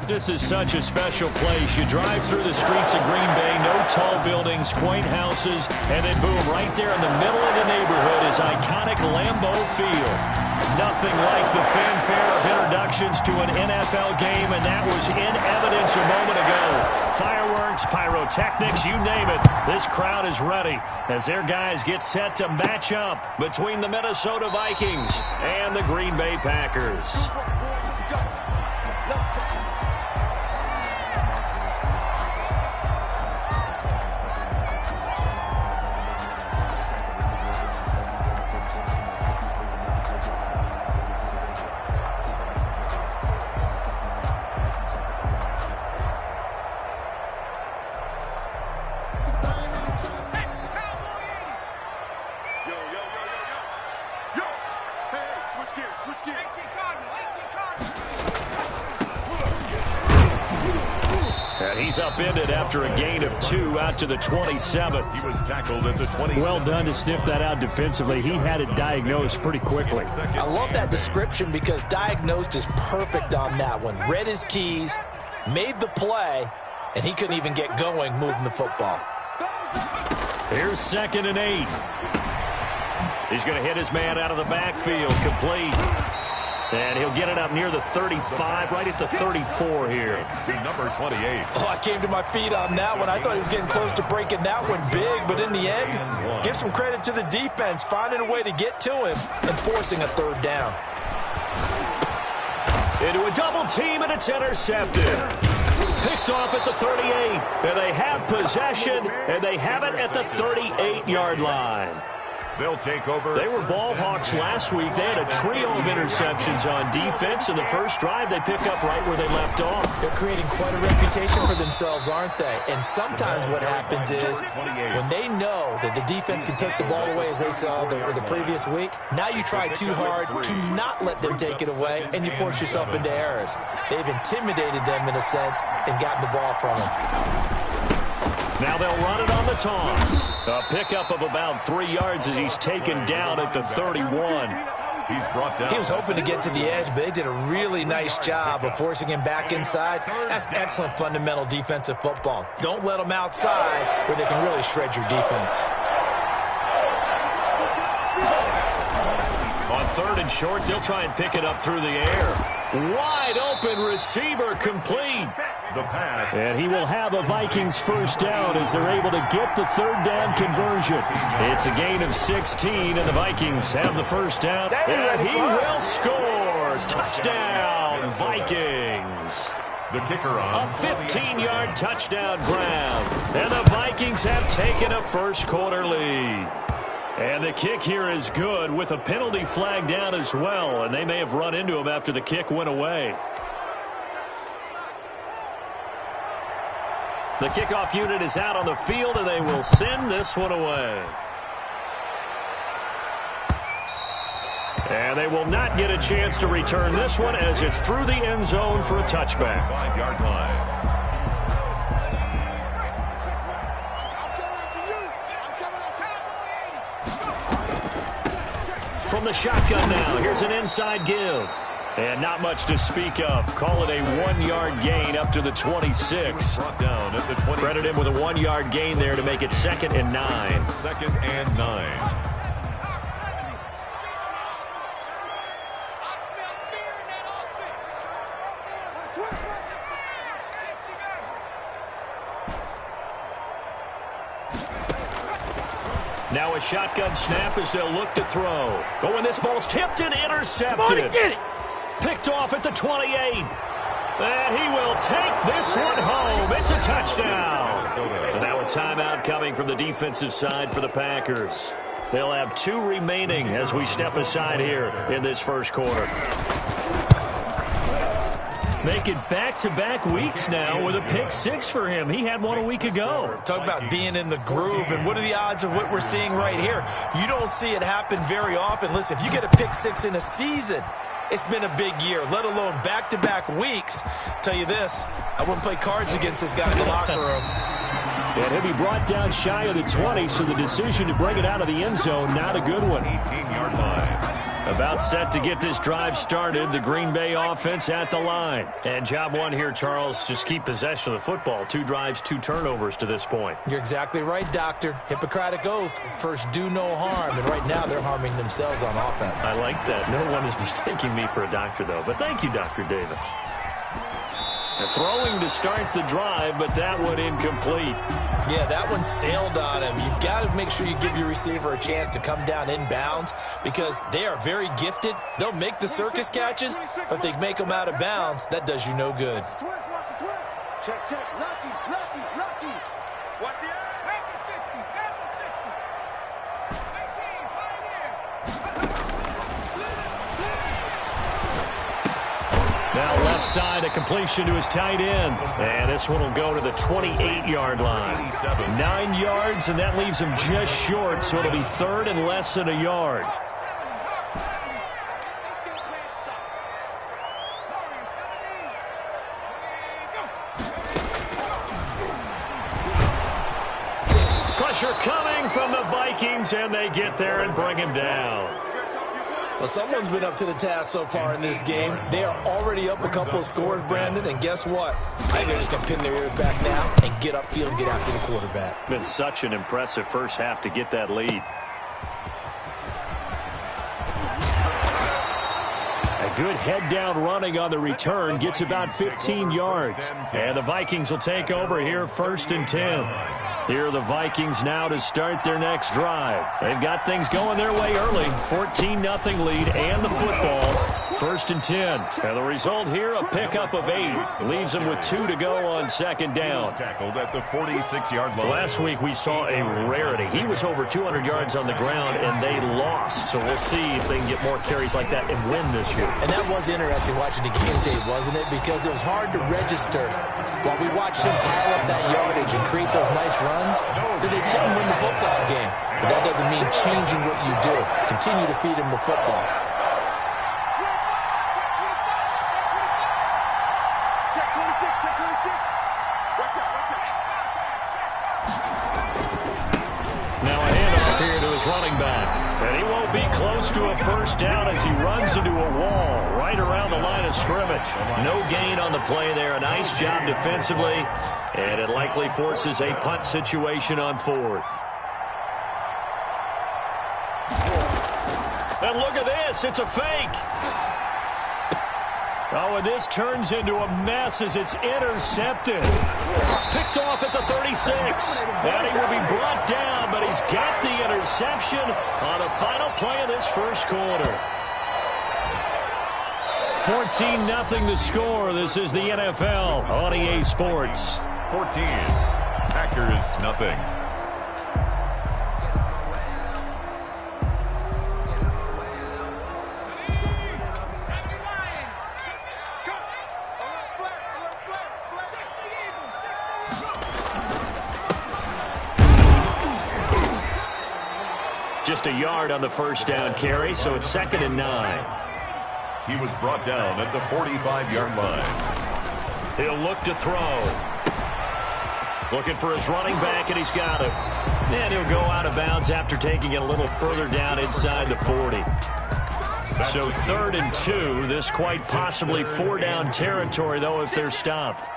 This is such a special place. You drive through the streets of Green Bay, no tall buildings, quaint houses, and then boom, right there in the middle of the neighborhood is iconic Lambeau Field. Nothing like the fanfare of introductions to an NFL game, and that was in evidence a moment ago. Fireworks, pyrotechnics, you name it. This crowd is ready as their guys get set to match up between the Minnesota Vikings and the Green Bay Packers. And he's upended after a gain of 2 out to the 27. He was tackled at the 27. Well done to sniff that out defensively. He had it diagnosed pretty quickly. I love that description because diagnosed is perfect on that one. Read his keys, made the play, and he couldn't even get going moving the football. Here's 2nd and 8. He's going to hit his man out of the backfield, complete. And he'll get it up near the 35, right at the 34 here. To number 28. Oh, I came to my feet on that one. I thought he was getting close to breaking that one big, but in the end, give some credit to the defense, finding a way to get to him and forcing a 3rd down. Into a double team, and it's intercepted. Picked off at the 38, and they have possession, and they have it at the 38-yard line. They'll take over. They were ball hawks last week. They had a trio of interceptions on defense. In the first drive, they pick up right where they left off. They're creating quite a reputation for themselves, aren't they? And sometimes what happens is when they know that the defense can take the ball away, as they saw the previous week, now you try too hard to not let them take it away, and you force yourself into errors. They've intimidated them in a sense and gotten the ball from them. Now they'll run it on the toss. A pickup of about 3 yards as he's taken down at the 31. He's brought down. He was hoping to get to the edge, but they did a really nice job of forcing him back inside. That's excellent fundamental defensive football. Don't let them outside where they can really shred your defense. On 3rd and short, they'll try and pick it up through the air. Wide open receiver, complete. The pass. And he will have a Vikings 1st down as they're able to get the 3rd down conversion. It's a gain of 16, and the Vikings have the 1st down. And he will score. Touchdown, Vikings. The kicker on. A 15-yard touchdown grab. And the Vikings have taken a first-quarter lead. And the kick here is good with a penalty flag down as well. And they may have run into him after the kick went away. The kickoff unit is out on the field, and they will send this one away. And they will not get a chance to return this one as it's through the end zone for a touchback. 5-yard line. From the shotgun now, here's an inside give. And not much to speak of. Call it a 1-yard gain up to the 26. Brought down at the 26. Credit him with a 1-yard gain there to make it 2nd and 9. 2nd and 9. Now a shotgun snap as they'll look to throw. Oh, and this ball's tipped and intercepted. Come on, get it. Picked off at the 28. And he will take this one home. It's a touchdown. And now a timeout coming from the defensive side for the Packers. They'll have 2 remaining as we step aside here in this first quarter. Make it back-to-back weeks now with a pick 6 for him. He had one a week ago. Talk about being in the groove, and what are the odds of what we're seeing right here? You don't see it happen very often. Listen, if you get a pick 6 in a season, it's been a big year, let alone back-to-back weeks. Tell you this, I wouldn't play cards against this guy in the locker room. And he'll be brought down shy of the 20, so the decision to bring it out of the end zone, not a good one. 18-yard line. About set to get this drive started. The Green Bay offense at the line. And job one here, Charles, just keep possession of the football. 2 drives, 2 turnovers to this point. You're exactly right, Doctor. Hippocratic oath. First, do no harm. And right now, they're harming themselves on offense. I like that. No one is mistaking me for a doctor, though. But thank you, Dr. Davis. Throwing to start the drive, but that one incomplete. Yeah, that one sailed on him. You've got to make sure you give your receiver a chance to come down inbounds because they are very gifted. They'll make the circus catches, but they make them out of bounds. That does you no good. Check, check. Lucky. What's the eye? Back to 60. Back to 60. 18, right here. Now left side, a completion to his tight end. And this one will go to the 28-yard line. 9 yards, and that leaves him just short, so it'll be third and less than a yard. Pressure coming from the Vikings, and they get there and bring him down. Well, someone's been up to the task so far in this game. They are already up a couple of scores, Brandon, and guess what? I think they're just going to pin their ears back now and get upfield and get after the quarterback. Been such an impressive first half to get that lead. A good head-down running on the return gets about 15 yards. And the Vikings will take over here, 1st and 10. Here are the Vikings now to start their next drive. They've got things going their way early. 14-0 lead and the football. 1st and 10. And the result here, a pickup of 8. Leaves them with 2 to go on 2nd down. Tackled at the 46-yard line. Last week we saw a rarity. He was over 200 yards on the ground, and they lost. So we'll see if they can get more carries like that and win this year. And that was interesting watching the game tape, wasn't it? Because it was hard to register while we watched him pile up that yardage and create those nice runs. That they didn't win the football game. But that doesn't mean changing what you do. Continue to feed him the football. Check 26, check 26. Watch out. Now a handoff here to his running back. And he won't be close to a first down as he runs into a wall right around the line of scrimmage. No gain on the play there. A nice job defensively. And it likely forces a punt situation on 4th. And look at this. It's a fake. Oh, and this turns into a mess as it's intercepted. Picked off at the 36. And he will be brought down, but he's got the interception on the final play of this first quarter. 14-0 the score. This is the NFL on EA Sports. 14. Packers, nothing. Just a yard on the first down carry, so it's 2nd and 9. He was brought down at the 45-yard line. He'll look to throw. Looking for his running back, and he's got him. And he'll go out of bounds after taking it a little further down inside the 40. So 3rd and 2. This quite possibly 4-down territory, though, if they're stopped.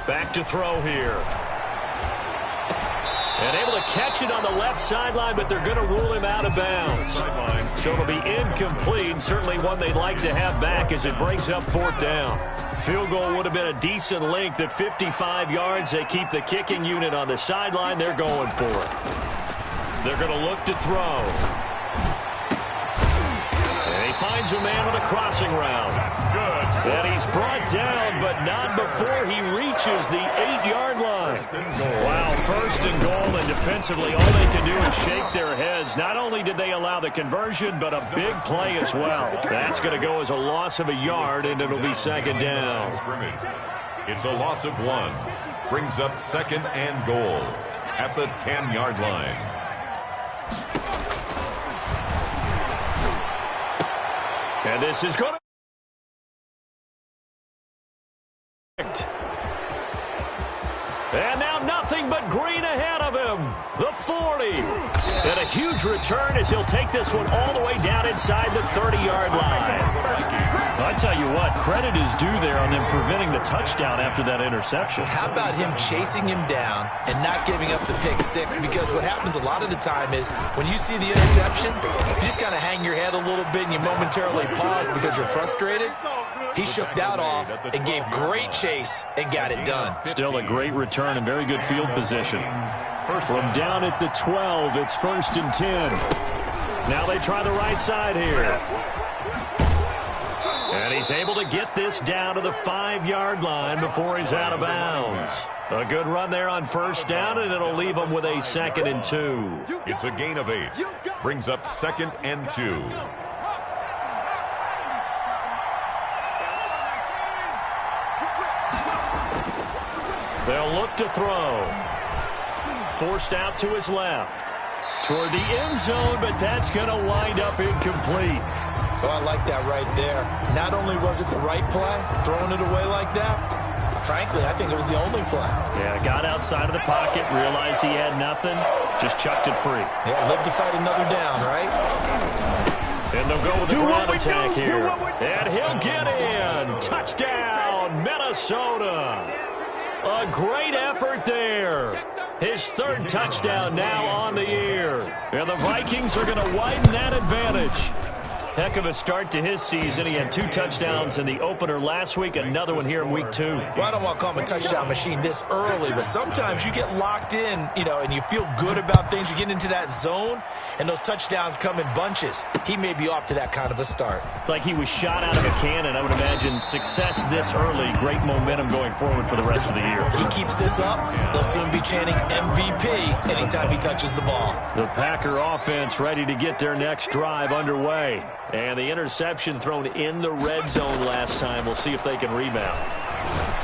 Back to throw here. And able to catch it on the left sideline, but they're going to rule him out of bounds. So it'll be incomplete. Certainly one they'd like to have back as it brings up 4th down. Field goal would have been a decent length at 55 yards. They keep the kicking unit on the sideline. They're going for it. They're going to look to throw. And he finds a man on a crossing route. That's good. And he's brought down, but not before he reaches the 8-yard line. Wow, 1st and goal, and defensively all they can do is shake their heads. Not only did they allow the conversion, but a big play as well. That's going to go as a loss of a yard, and it'll be 2nd down. It's a loss of 1. Brings up 2nd and goal at the 10-yard line. And this is going to... And now nothing but green ahead of him. The 40. And a huge return as he'll take this one all the way down inside the 30-yard line. I tell you what, credit is due there on them preventing the touchdown after that interception. How about him chasing him down and not giving up the pick six? Because what happens a lot of the time is when you see the interception, you just kind of hang your head a little bit and you momentarily pause because you're frustrated. He shook that off and gave great chase and got it done. Still a great return and very good field position. From down at the 12, it's 1st and 10. Now they try the right side here. And he's able to get this down to the 5-yard line before he's out of bounds. A good run there on 1st down, and it'll leave him with a 2nd and 2. It's a gain of 8. Brings up 2nd and 2. They'll look to throw. Forced out to his left. Toward the end zone, but that's going to wind up incomplete. Oh, I like that right there. Not only was it the right play, throwing it away like that, frankly, I think it was the only play. Yeah, got outside of the pocket, realized he had nothing, just chucked it free. Yeah, live to fight another down, right? And they'll go with the ground attack here. And he'll get in. Touchdown, Minnesota. A great effort there. His 3rd touchdown now on the year. And the Vikings are going to widen that advantage. Heck of a start to his season. He had 2 touchdowns in the opener last week, another one here in week 2. Well, I don't want to call him a touchdown machine this early, but sometimes you get locked in, and you feel good about things. You get into that zone, and those touchdowns come in bunches. He may be off to that kind of a start. It's like he was shot out of a cannon. I would imagine success this early, great momentum going forward for the rest of the year. He keeps this up, they'll soon be chanting MVP anytime he touches the ball. The Packer offense ready to get their next drive underway. And the interception thrown in the red zone last time. We'll see if they can rebound.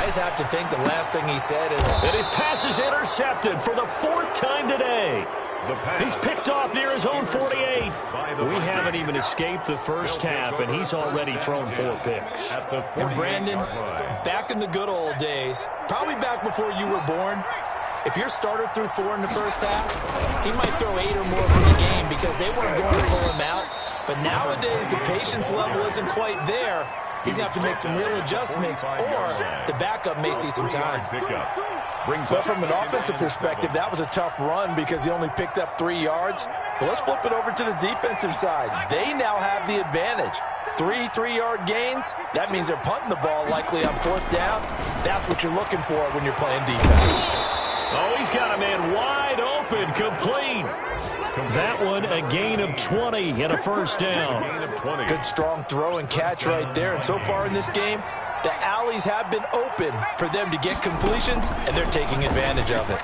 I just have to think the last thing he said is... And his pass is intercepted for the 4th time today. He's picked off near his own 48. We haven't even escaped the first half, and he's already thrown 4 picks. And Brandon, back in the good old days, probably back before you were born, if your starter threw 4 in the first half, he might throw 8 or more for the game because they weren't going to pull him out. But nowadays, the patience level isn't quite there. He's going to have to make some real adjustments, or the backup may see some time. But from an offensive perspective, that was a tough run because he only picked up 3 yards. But let's flip it over to the defensive side. They now have the advantage. 3 3-yard gains, that means they're punting the ball likely on 4th down. That's what you're looking for when you're playing defense. Oh, he's got a man wide open, complete. That one, a gain of 20 and a 1st down. Good strong throw and catch right there. And so far in this game, the alleys have been open for them to get completions, and they're taking advantage of it.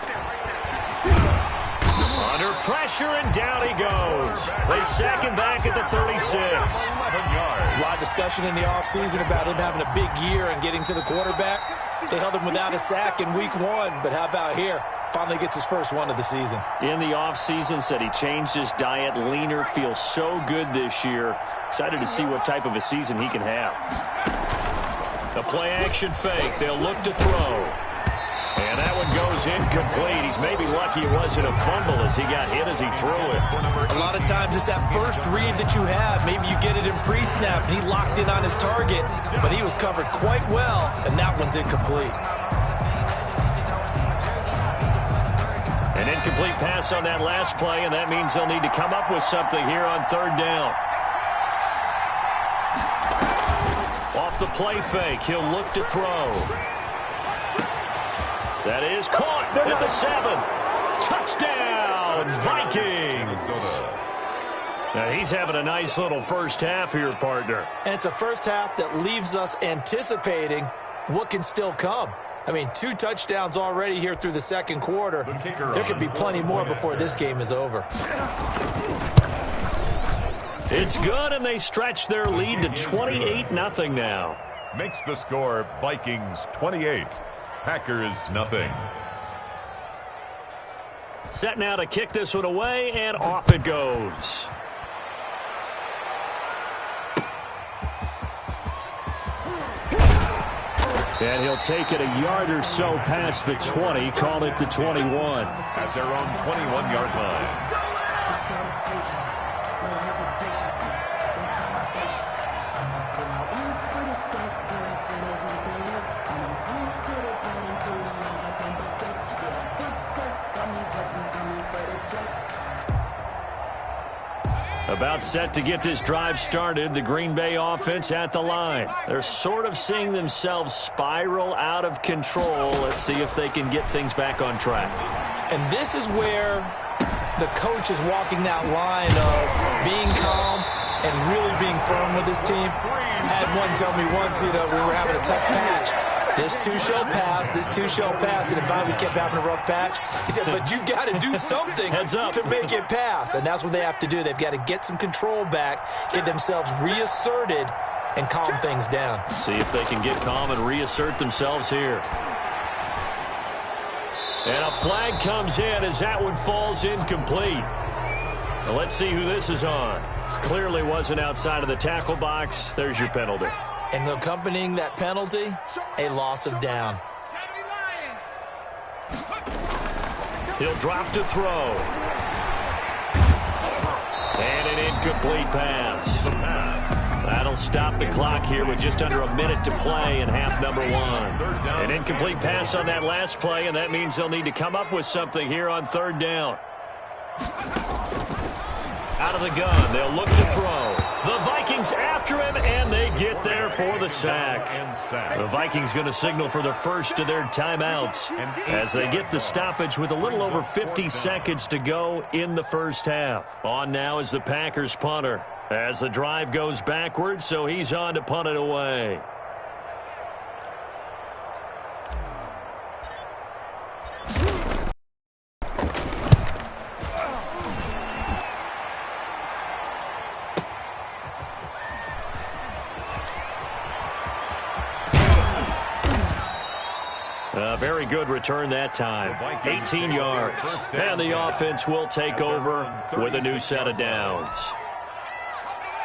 Under pressure, and down he goes. They sack him back at the 36. There's a lot of discussion in the offseason about him having a big year and getting to the quarterback. They held him without a sack in week 1, but how about here? Finally gets his first one of the season. In the offseason, said he changed his diet, leaner, feels so good this year. Excited to see what type of a season he can have. The play-action fake. They'll look to throw. And that one goes incomplete. He's maybe lucky it wasn't a fumble as he got hit as he threw it. A lot of times it's that first read that you have. Maybe you get it in pre-snap, and he locked in on his target, but he was covered quite well, and that one's incomplete. An incomplete pass on that last play, and that means they'll need to come up with something here on 3rd down. Off the play fake, he'll look to throw. That is caught at the 7. Touchdown, Vikings! Now he's having a nice little first half here, partner. And it's a first half that leaves us anticipating what can still come. I mean, 2 touchdowns already here through the 2nd quarter. There could be plenty more before this game is over. It's good, and they stretch their lead to 28-0 now. Makes the score Vikings 28, Packers nothing. Set now to kick this one away, and off it goes. And he'll take it a yard or so past the 20, call it the 21. At their own 21-yard line. About set to get this drive started, the Green Bay offense at the line. They're sort of seeing themselves spiral out of control. Let's see if they can get things back on track. And this is where the coach is walking that line of being calm and really being firm with his team. I had one tell me once, we were having a tough patch. This too shall pass, this too shall pass. And finally we kept having a rough patch. He said, but you got to do something to make it pass. And that's what they have to do. They've got to get some control back, get themselves reasserted, and calm things down. See if they can get calm and reassert themselves here. And a flag comes in as that one falls incomplete. Now let's see who this is on. Clearly wasn't outside of the tackle box. There's your penalty. And accompanying that penalty, a loss of down. He'll drop to throw. And an incomplete pass. That'll stop the clock here with just under a minute to play in half number 1. An incomplete pass on that last play, and that means they'll need to come up with something here on 3rd down. Out of the gun, they'll look to throw. The Vikings after him, and they get there for the sack. The Vikings going to signal for the first of their timeouts as they get the stoppage with a little over 50 seconds to go in the first half. On now is the Packers punter as the drive goes backwards, so he's on to punt it away. A very good return that time. 18 yards. And the offense will take over with a new set of downs.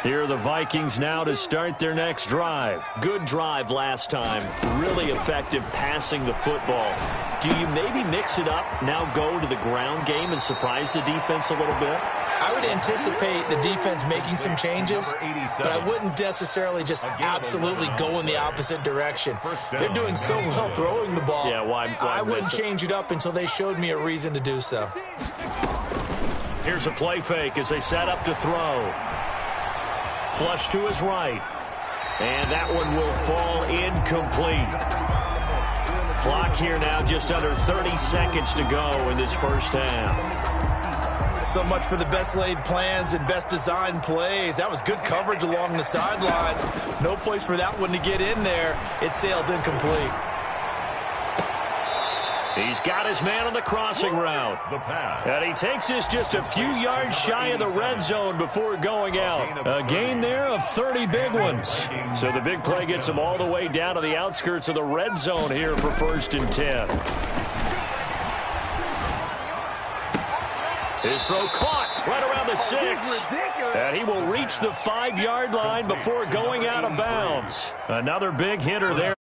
Here are the Vikings now to start their next drive. Good drive last time. Really effective passing the football. Do you maybe mix it up, now go to the ground game and surprise the defense a little bit? I would anticipate the defense making some changes, but I wouldn't necessarily just absolutely go in the opposite direction. They're doing so well throwing the ball. Yeah, why I wouldn't change it up until they showed me a reason to do so. Here's a play fake as they set up to throw. Flush to his right. And that one will fall incomplete. Clock here now just under 30 seconds to go in this first half. So much for the best laid plans and best designed plays. That was good coverage along the sidelines. No place for that one to get in there. It sails incomplete. He's got his man on the crossing route. The pass. And he takes this just a few yards shy of the red zone before going out. A gain there of 30 big ones. So the big play gets him all the way down to the outskirts of the red zone here for 1st and 10. His throw caught right around the 6. And he will reach the 5-yard line before going out of bounds. Another big hitter there.